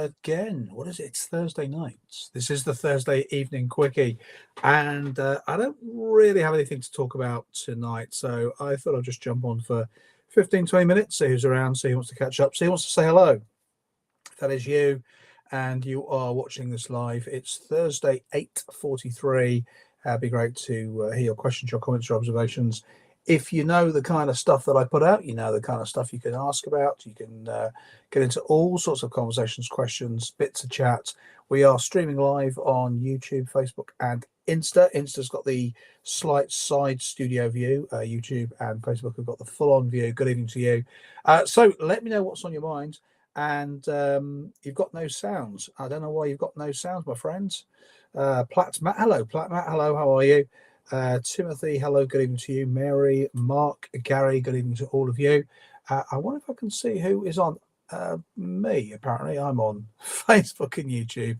again. What is it? It's Thursday night. This is the Thursday evening quickie, and I don't really have anything to talk about tonight, so I thought I'd just jump on for 15, 20 minutes, see who's around, see who wants to catch up, see who wants to say hello. If that is you, and you are watching this live, it's Thursday, 8:43. It'd be great to hear your questions, your comments, your observations. If you know the kind of stuff that I put out, you know the kind of stuff you can ask about. You can get into all sorts of conversations, questions, bits of chat. We are streaming live on YouTube, Facebook, and Insta. Insta's got the slight side studio view. YouTube and Facebook have got the full-on view. Good evening to you. So let me know what's on your mind. And you've got no sounds. I don't know why you've got no sounds, my friends. Platt Matt, hello. Platt Matt, hello. How are you? Timothy, hello, good evening to you. Mary, Mark, Gary, good evening to all of you. I wonder if I can see who is on me. Apparently, I'm on Facebook and YouTube.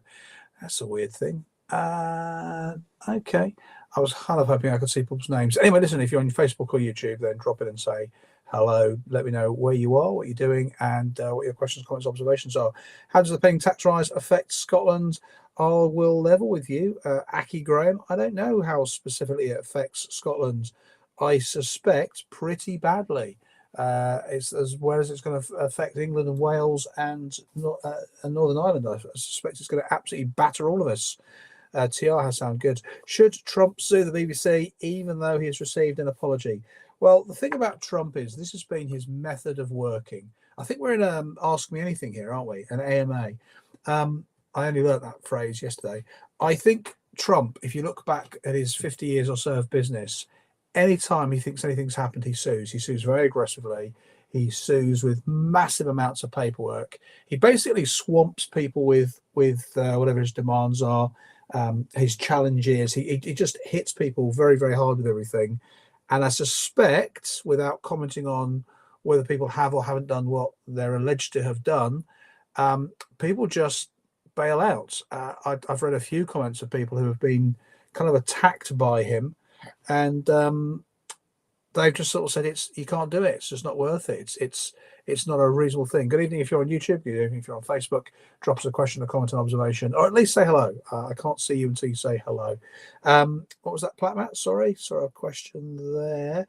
That's a weird thing. Okay. I was kind of hoping I could see people's names. Anyway, listen, if you're on Facebook or YouTube, then drop in and say hello. Let me know where you are, what you're doing, and what your questions, comments, observations are. How does the paying tax rise affect Scotland? I will level with you, Aki Graham. I don't know how specifically it affects Scotland. I suspect pretty badly. It's as well as it's going to affect England and Wales and Northern Ireland. I suspect it's going to absolutely batter all of us. TR has sound good. Should Trump sue the BBC even though he has received an apology? Well, the thing about Trump is this has been his method of working. I think we're in Ask Me Anything here, aren't we? An AMA. I only learnt that phrase yesterday. I think Trump, if you look back at his 50 years or so of business, anytime he thinks anything's happened, he sues. He sues very aggressively. He sues with massive amounts of paperwork. He basically swamps people with whatever his demands are, his challenges. He just hits people very, very hard with everything. And I suspect, without commenting on whether people have or haven't done what they're alleged to have done, people just bail out. I've read a few comments of people who have been kind of attacked by him, and they've just sort of said you can't do it. It's just not worth it. It's not a reasonable thing. Good evening if you're on YouTube. Good evening if you're on Facebook. Drop us a question, a comment, an observation, or at least say hello. I can't see you until you say hello. What was that, Platt Matt? Sorry, a question there.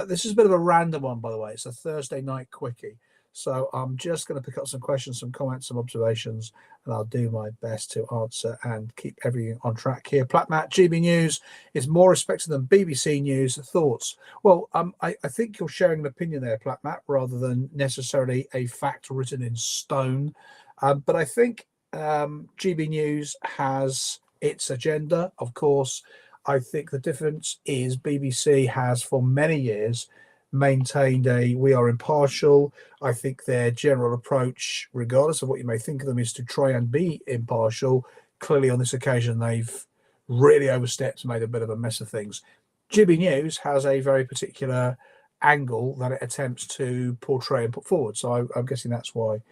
This is a bit of a random one, by the way. It's a Thursday night quickie. So I'm just going to pick up some questions, some comments, some observations, and I'll do my best to answer and keep everything on track here. Platt Matt, GB News is more respected than BBC News. Thoughts? Well, I think you're sharing an opinion there, Platt Matt, rather than necessarily a fact written in stone. But I think GB News has its agenda, of course. I think the difference is BBC has for many years maintained we are impartial. I think their general approach, regardless of what you may think of them, is to try and be impartial. Clearly on this occasion they've really overstepped and made a bit of a mess of things. GB News has a very particular angle that it attempts to portray and put forward, so I'm guessing that's why.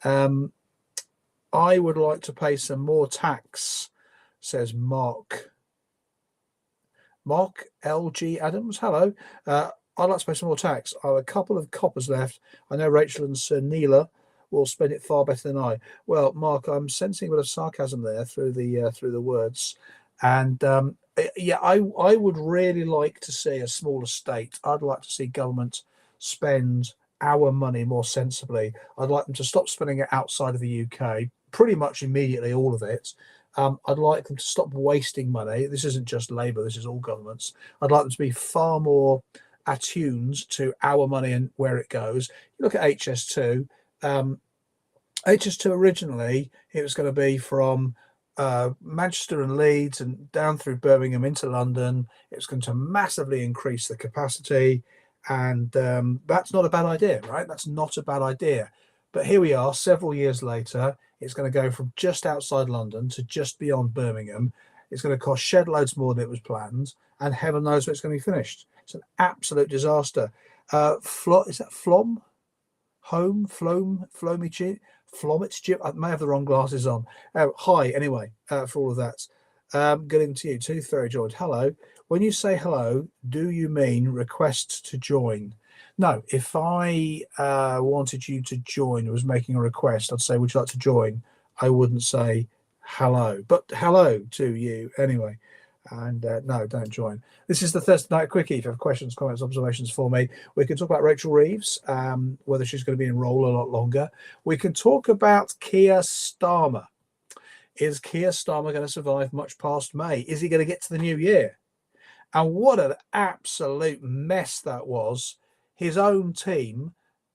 I would like to pay some more tax, says Mark LG Adams. Hello. I'd like to pay some more tax. I have a couple of coppers left. I know Rachel and Sir Neela will spend it far better than I. Well, Mark, I'm sensing a bit of sarcasm there through the words, and yeah, I would really like to see a smaller state. I'd like to see government spend our money more sensibly. I'd like them to stop spending it outside of the UK, pretty much immediately, all of it. I'd like them to stop wasting money. This isn't just Labour, this is all governments. I'd like them to be far more attuned to our money and where it goes. You look at HS2. HS2 originally, it was going to be from Manchester and Leeds and down through Birmingham into London. It was going to massively increase the capacity, and that's not a bad idea, right? That's not a bad idea. But here we are, several years later. It's going to go from just outside London to just beyond Birmingham. It's going to cost shed loads more than it was planned, and heaven knows when it's going to be finished. It's an absolute disaster. Is that Flom? Home? Flomy Chip? Flomit Chip? I may have the wrong glasses on. Hi, anyway, for all of that. Good evening to you, Tooth Fairy George. Hello. When you say hello, do you mean request to join? No, if I wanted you to join, was making a request, I'd say, would you like to join? I wouldn't say hello, but hello to you anyway. And no, don't join. This is the Thursday Night Quickie. If you have questions, comments, observations for me, we can talk about Rachel Reeves, whether she's going to be in role a lot longer. We can talk about Keir Starmer. Is Keir Starmer going to survive much past May? Is he going to get to the new year? And what an absolute mess that was. His own team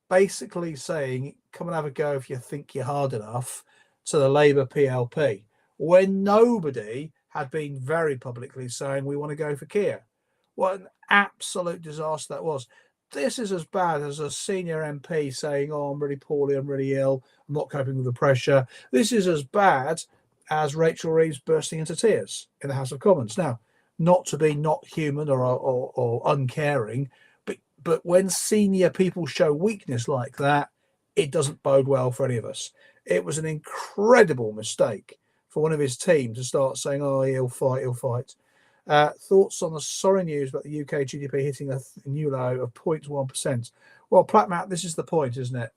basically saying, come and have a go if you think you're hard enough, to the Labour PLP, when nobody had been very publicly saying we want to go for Keir. What an absolute disaster that was. This is as bad as a senior MP saying, oh, I'm really poorly, I'm really ill, I'm not coping with the pressure. This is as bad as Rachel Reeves bursting into tears in the House of Commons. Now, not to be not human or uncaring, but when senior people show weakness like that, it doesn't bode well for any of us. It was an incredible mistake for one of his team to start saying, oh, he'll fight. Thoughts on the sorry news about the UK GDP hitting a new low of 0.1%? Well, Platmat, this is the point, isn't it?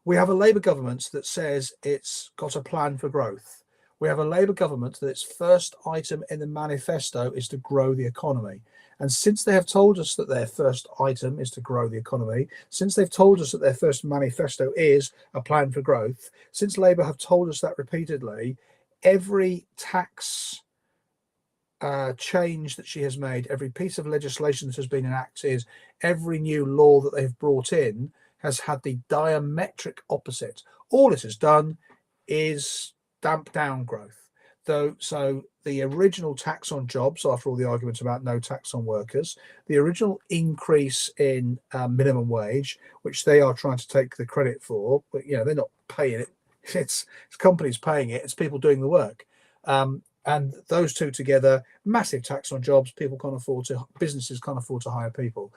We have a Labour government that says it's got a plan for growth. We have a Labour government that its first item in the manifesto is to grow the economy. And since they have told us that their first item is to grow the economy, since they've told us that their first manifesto is a plan for growth, since Labour have told us that repeatedly, every tax change that she has made, every piece of legislation that has been enacted, every new law that they've brought in has had the diametric opposite. All it has done is damp down growth. So the original tax on jobs, after all the arguments about no tax on workers, the original increase in minimum wage, which they are trying to take the credit for, but they're not paying it. It's companies paying it. It's people doing the work. And those two together, massive tax on jobs. Businesses can't afford to hire people.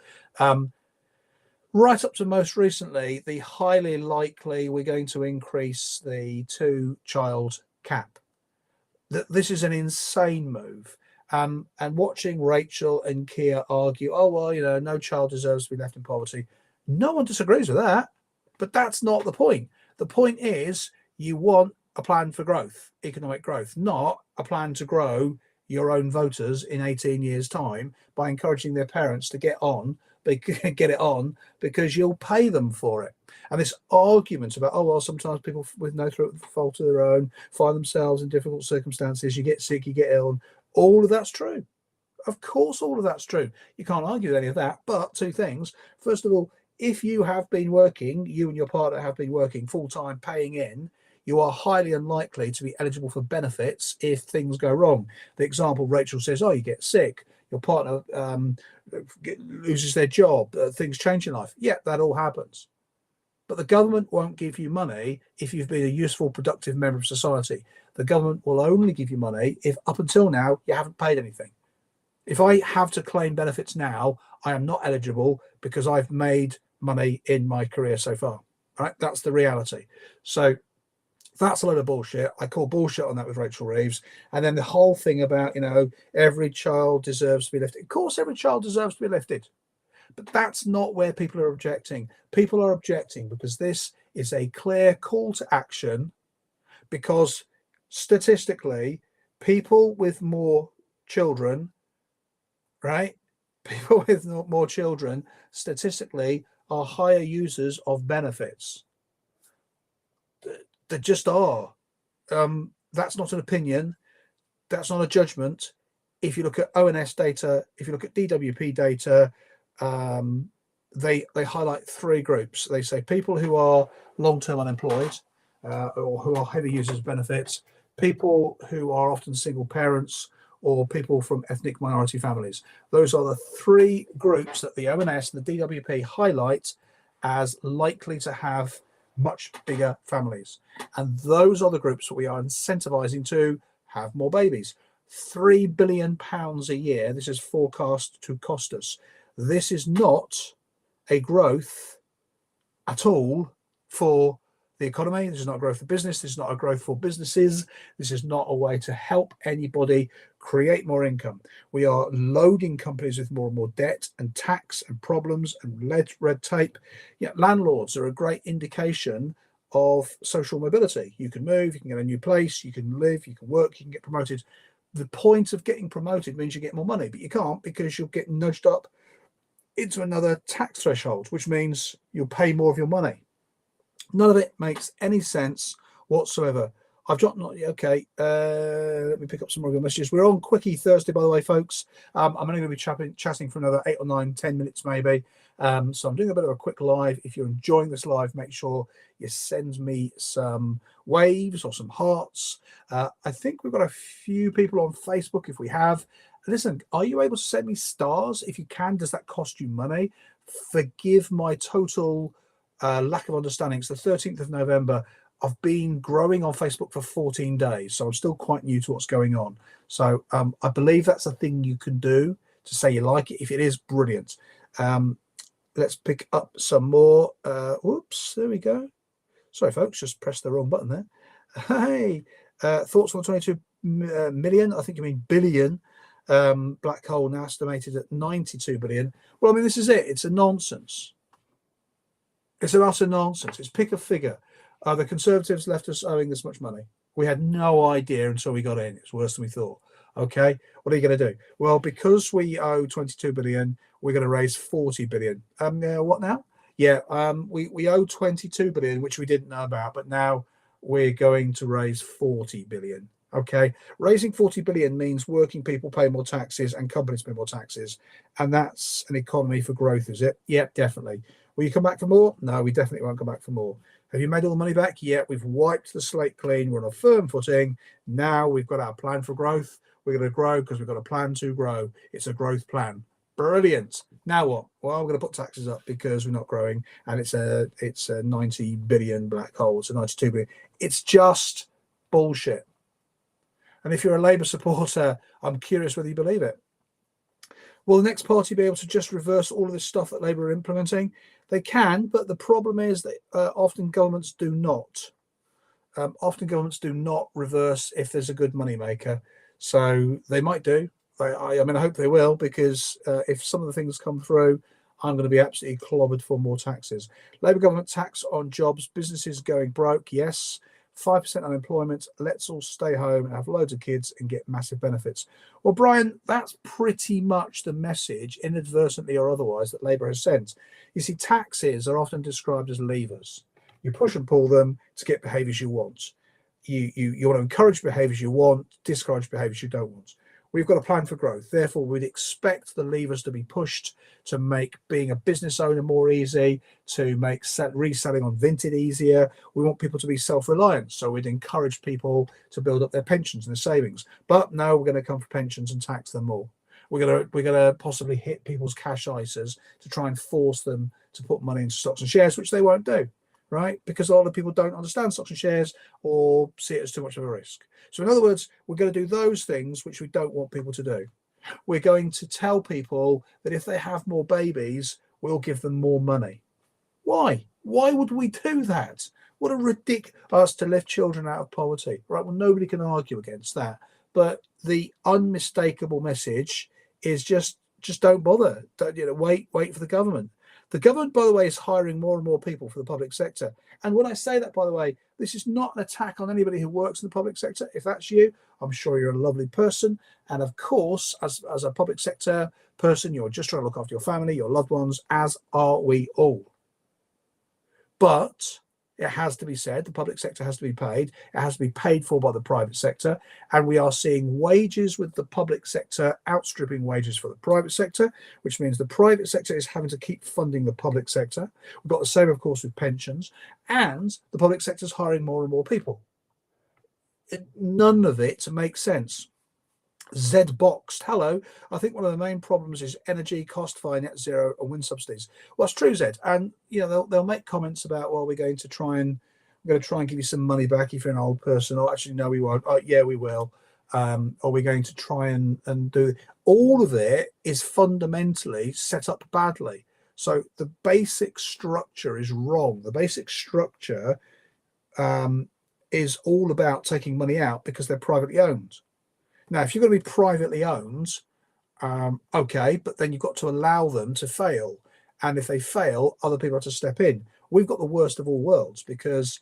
Right up to most recently, the highly likely we're going to increase the 2-child cap. This is an insane move. And watching Rachel and Keir argue, oh, well, no child deserves to be left in poverty. No one disagrees with that, but that's not the point. The point is you want a plan for growth, economic growth, not a plan to grow your own voters in 18 years' time by encouraging their parents to get it on because you'll pay them for it. And this argument about, oh, well, sometimes people with no fault of their own find themselves in difficult circumstances, you get sick, you get ill, all of that's true. Of course, all of that's true. You can't argue with any of that. But two things. First of all, if you have been working, you and your partner have been working full-time, paying in, you are highly unlikely to be eligible for benefits if things go wrong. The example Rachel says, oh, you get sick, your partner loses their job, things change in life. Yeah, that all happens. But the government won't give you money if you've been a useful, productive member of society. The government will only give you money if up until now you haven't paid anything. If I have to claim benefits now, I am not eligible because I've made money in my career so far. Right? That's the reality. So that's a load of bullshit. I call bullshit on that with Rachel Reeves. And then the whole thing about, every child deserves to be lifted. Of course, every child deserves to be lifted. But that's not where people are objecting. People are objecting because this is a clear call to action, because statistically, people with more children, right? People with more children statistically are higher users of benefits. They just are. That's not an opinion. That's not a judgment. If you look at ONS data, if you look at DWP data, they highlight 3 groups. They say people who are long-term unemployed or who are heavy users of benefits, people who are often single parents, or people from ethnic minority families. Those are the 3 groups that the ONS and the DWP highlight as likely to have much bigger families. And those are the groups that we are incentivizing to have more babies. £3 billion a year, this is forecast to cost us. This is not a growth at all for the economy. This is not a growth for business. This is not a growth for businesses. This is not a way to help anybody create more income. We are loading companies with more and more debt and tax and problems and red tape. Landlords are a great indication of social mobility. You can move, you can get a new place, you can live, you can work, you can get promoted. The point of getting promoted means you get more money, but you can't because you'll get nudged up into another tax threshold, which means you'll pay more of your money. None of it makes any sense whatsoever. I've dropped not okay. Let me pick up some more of your messages. We're on Quickie Thursday, by the way, folks. I'm only going to be chatting for another 8 or 9, 10 minutes maybe. So I'm doing a bit of a quick live. If you're enjoying this live, make sure you send me some waves or some hearts. I think we've got a few people on Facebook. If we have, listen, are you able to send me stars? If you can, does that cost you money? Forgive my total lack of understanding. It's the 13th of November. I've been growing on Facebook for 14 days, so I'm still quite new to what's going on. So I believe that's a thing you can do to say you like it. If it is, brilliant. Let's pick up some more. Whoops, there we go. Sorry, folks, just pressed the wrong button there. Hey, thoughts on the 22 million? I think you mean billion. Black hole now estimated at 92 billion. Well, I mean, this is it. It's a nonsense. It's an utter nonsense. It's pick a figure. The Conservatives left us owing this much money. We had no idea until we got in. It's worse than we thought. Okay, what are you going to do? Well, because we owe 22 billion, we're going to raise 40 billion. What now? Yeah, we owe 22 billion, which we didn't know about, but now we're going to raise 40 billion. Okay, raising 40 billion means working people pay more taxes and companies pay more taxes, and that's an economy for growth, is it? Yep, definitely. Will you come back for more? No, we definitely won't come back for more. Have you made all the money back? Yeah, we've wiped the slate clean. We're on a firm footing. Now we've got our plan for growth. We're going to grow because we've got a plan to grow. It's a growth plan. Brilliant. Now what? Well, we're going to put taxes up because we're not growing, and it's a 90 billion black hole. It's a 92 billion. It's just bullshit. And if you're a Labour supporter, I'm curious whether you believe it. Will the next party be able to just reverse all of this stuff that Labour are implementing? They can, but the problem is that often governments do not. Often governments do not reverse if there's a good moneymaker. So they might do. I mean, I hope they will, because if some of the things come through, I'm going to be absolutely clobbered for more taxes. Labour government tax on jobs, businesses going broke, yes. 5% unemployment, let's all stay home and have loads of kids and get massive benefits. Well, Brian, that's pretty much the message, inadvertently or otherwise, that Labour has sent. You see, taxes are often described as levers. You push and pull them to get behaviours you want. You want to encourage behaviours you want, discourage behaviours you don't want. We've got a plan for growth. Therefore, we'd expect the levers to be pushed to make being a business owner more easy, to make reselling on Vinted easier. We want people to be self-reliant, so we'd encourage people to build up their pensions and their savings. But no, we're going to come for pensions and tax them more. We're going to possibly hit people's cash ISAs to try and force them to put money into stocks and shares, which they won't do, right? Because a lot of people don't understand stocks and shares or see it as too much of a risk. So in other words, we're going to do those things which we don't want people to do. We're going to tell people that if they have more babies, we'll give them more money. Why? Why would we do that? What a ridiculous to lift children out of poverty, right? Well, nobody can argue against that. But the unmistakable message is just don't bother. Don't, wait for the government. The government, by the way, is hiring more and more people for the public sector. And when I say that, by the way, this is not an attack on anybody who works in the public sector. If that's you, I'm sure you're a lovely person. And of course, as a public sector person, you're just trying to look after your family, your loved ones, as are we all. But it has to be said, the public sector has to be paid. It has to be paid for by the private sector. And we are seeing wages with the public sector outstripping wages for the private sector, which means the private sector is having to keep funding the public sector. We've got the same, of course, with pensions. And the public sector is hiring more and more people. None of it makes sense. Z-boxed. Hello. I think one of the main problems is energy, cost, fire, net zero, and wind subsidies. Well, it's true, Zed. And they'll make comments about, well, we're going to try and give you some money back if you're an old person. Or actually, no, we won't. Oh, yeah, we will. Or we're going to try and do all of it is fundamentally set up badly. So the basic structure is wrong. The basic structure is all about taking money out because they're privately owned. Now, if you're going to be privately owned, okay, but then you've got to allow them to fail. And if they fail, other people have to step in. we've got the worst of all worlds, because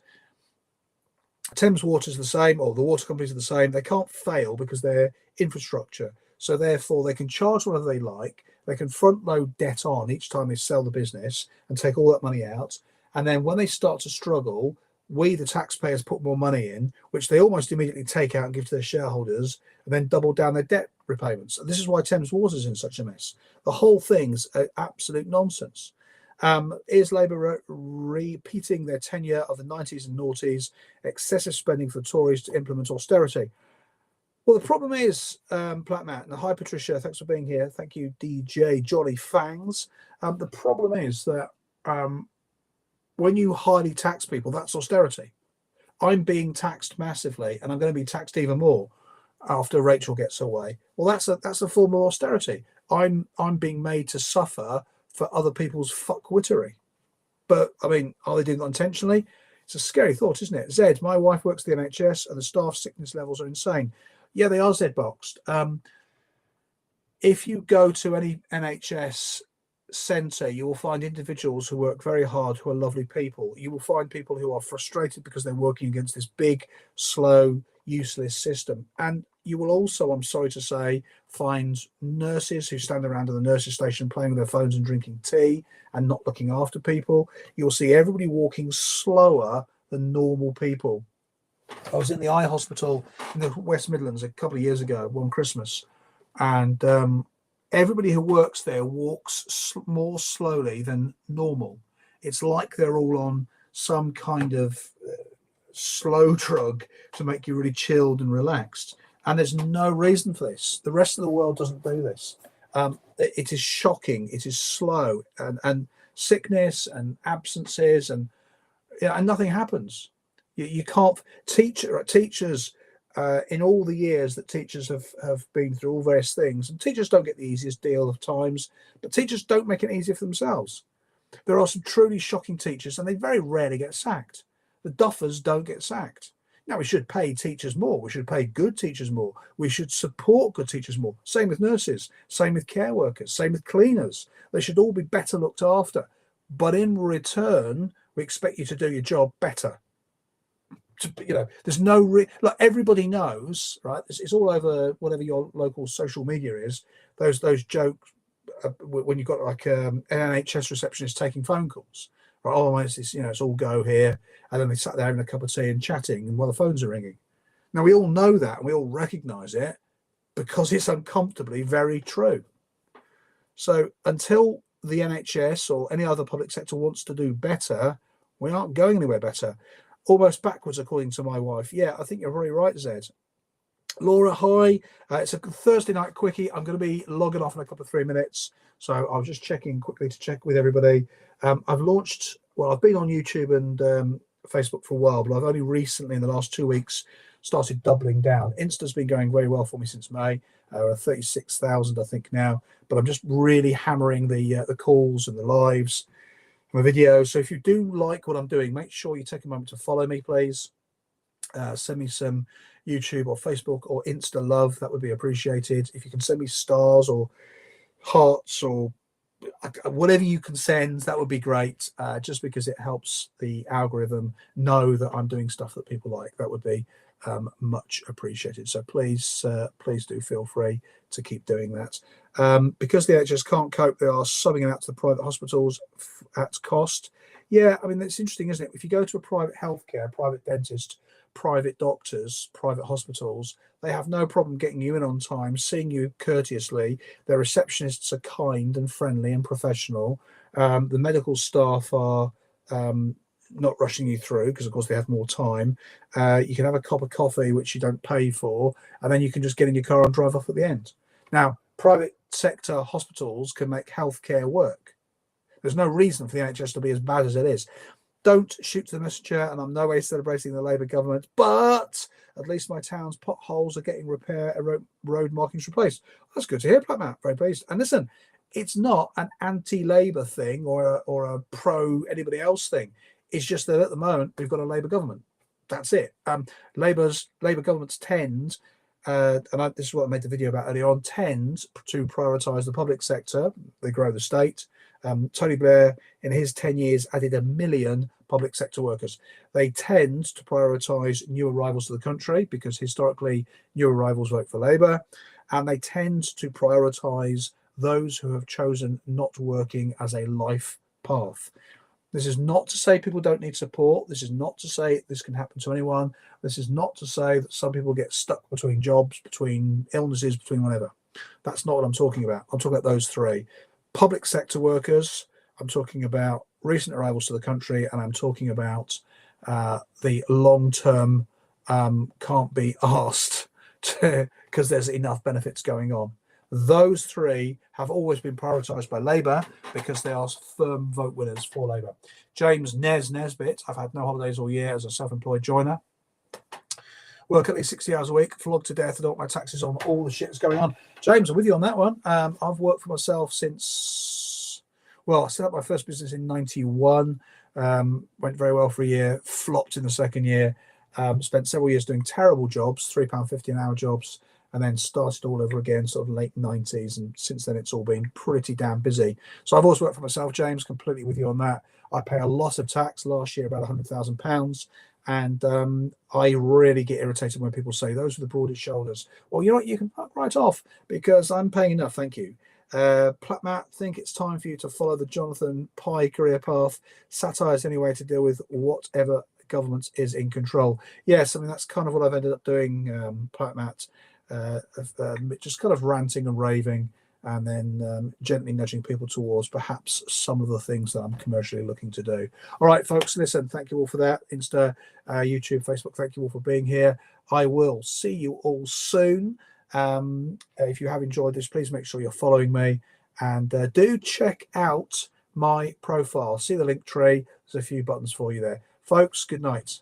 Thames Water is the same, or the water companies are the same. They can't fail because they're infrastructure. So therefore, they can charge whatever they like. They can front load debt on each time they sell the business and take all that money out. And then when they start to struggle, we, the taxpayers, put more money in, which they almost immediately take out and give to their shareholders, and then double down their debt repayments. And this is why Thames Water is in such a mess. The whole thing's absolute nonsense. Is Labour repeating their tenure of the 90s and noughties, excessive spending for the Tories to implement austerity? Well, the problem is, Platt Matt, and hi Patricia, thanks for being here. Thank you, DJ Jolly Fangs. The problem is that when you highly tax people, that's austerity. I'm being taxed massively, and I'm going to be taxed even more after Rachel gets away. Well, that's a form of austerity. I'm being made to suffer for other people's fuckwittery. But I mean, are they doing that intentionally? It's a scary thought, isn't it? Zed, my wife works at the NHS, and the staff sickness levels are insane. Yeah, they are Z-boxed. If you go to any NHS centre, you will find individuals who work very hard, who are lovely people. You will find people who are frustrated because they're working against this big, slow, useless system. And you will also, I'm sorry to say, find nurses who stand around at the nurses station playing with their phones and drinking tea and not looking after people. You'll see everybody walking slower than normal people. I was in the eye hospital in the West Midlands a couple of years ago, one Christmas, and everybody who works there walks more slowly than normal. It's like they're all on some kind of slow drug to make you really chilled and relaxed. And there's no reason for this. The rest of the world doesn't do this. It is shocking. It is slow, and sickness and absences, and nothing happens. You can't teachers in all the years that teachers have been through all various things, and teachers don't get the easiest deal of times, but teachers don't make it easier for themselves. There are some truly shocking teachers, and they very rarely get sacked. The duffers don't get sacked. Now, we should pay teachers more. We should pay good teachers more. We should support good teachers more. Same with nurses, same with care workers, same with cleaners. They should all be better looked after. But in return, we expect you to do your job better. There's no like, everybody knows, right? It's all over whatever your local social media is. Those jokes when you've got like an NHS receptionist taking phone calls, right? Oh, it's all go here, and then they sat there having a cup of tea and chatting, and while the phones are ringing. Now we all know that, and we all recognise it because it's uncomfortably very true. So until the NHS or any other public sector wants to do better, we aren't going anywhere better. Almost backwards, according to my wife. Yeah, I think you're very right, Zed. Laura, hi. It's a Thursday night quickie. I'm going to be logging off in a couple of 3 minutes. So I'll just check in quickly to check with everybody. I've been on YouTube and Facebook for a while, but I've only recently, in the last 2 weeks, started doubling down. Insta's been going very well for me since May. 36,000, I think, now. But I'm just really hammering the calls and the lives, my videos. So if you do like what I'm doing, make sure you take a moment to follow me, please. Send me some YouTube or Facebook or Insta love. That would be appreciated. If you can send me stars or hearts or whatever you can send, that would be great. Just because it helps the algorithm know that I'm doing stuff that people like. That would be much appreciated. So please do feel free to keep doing that. Because the NHS can't cope, they are subbing it out to the private hospitals at cost. Yeah, I mean, it's interesting, isn't it? If you go to a private healthcare, private dentist, private doctors, private hospitals, they have no problem getting you in on time, seeing you courteously. Their receptionists are kind and friendly and professional. The medical staff are not rushing you through because, of course, they have more time. You can have a cup of coffee, which you don't pay for, and then you can just get in your car and drive off at the end. Now, private sector hospitals can make healthcare work. There's no reason for the NHS to be as bad as it is. Don't shoot to the messenger, and I'm no way celebrating the Labour government, but at least my town's potholes are getting road markings replaced. That's good to hear, Platt Matt. Very pleased. And listen, it's not an anti-Labour thing or a pro anybody else thing. It's just that at the moment we've got a Labour government. That's it. Labour governments tend, this is what I made the video about earlier on, tend to prioritise the public sector. They grow the state. Tony Blair, in his 10 years, added 1 million public sector workers. They tend to prioritise new arrivals to the country because historically new arrivals vote for Labour, and they tend to prioritise those who have chosen not working as a life path. This is not to say people don't need support. This is not to say this can happen to anyone. This is not to say that some people get stuck between jobs, between illnesses, between whatever. That's not what I'm talking about. I'm talking about those three. Public sector workers, I'm talking about recent arrivals to the country, and I'm talking about the long-term can't be asked because there's enough benefits going on. Those three have always been prioritised by Labour because they are firm vote winners for Labour. James Nesbitt, I've had no holidays all year as a self-employed joiner. Work at least 60 hours a week, flogged to death, I don't want my taxes on, all the shit that's going on. James, I'm with you on that one. I've worked for myself since, well, I set up my first business in 91, went very well for a year, flopped in the second year, spent several years doing terrible jobs, £3.50 an hour jobs, and then started all over again, sort of late 90s. And since then, it's all been pretty damn busy. So I've always worked for myself, James, completely with you on that. I pay a lot of tax last year, about £100,000. And I really get irritated when people say those with the broadest shoulders. Well, you know what? You can fuck right off because I'm paying enough. Thank you. Matt, think it's time for you to follow the Jonathan Pye career path. Satire is any way to deal with whatever government is in control. Yes, I mean, that's kind of what I've ended up doing, Matt. Just kind of ranting and raving, and then gently nudging people towards perhaps some of the things that I'm commercially looking to do. All right, folks, listen, thank you all for that. Insta, YouTube, Facebook, thank you all for being here. I will see you all soon. If you have enjoyed this, please make sure you're following me, and do check out my profile. See the link tree. There's a few buttons for you there. Folks, good night.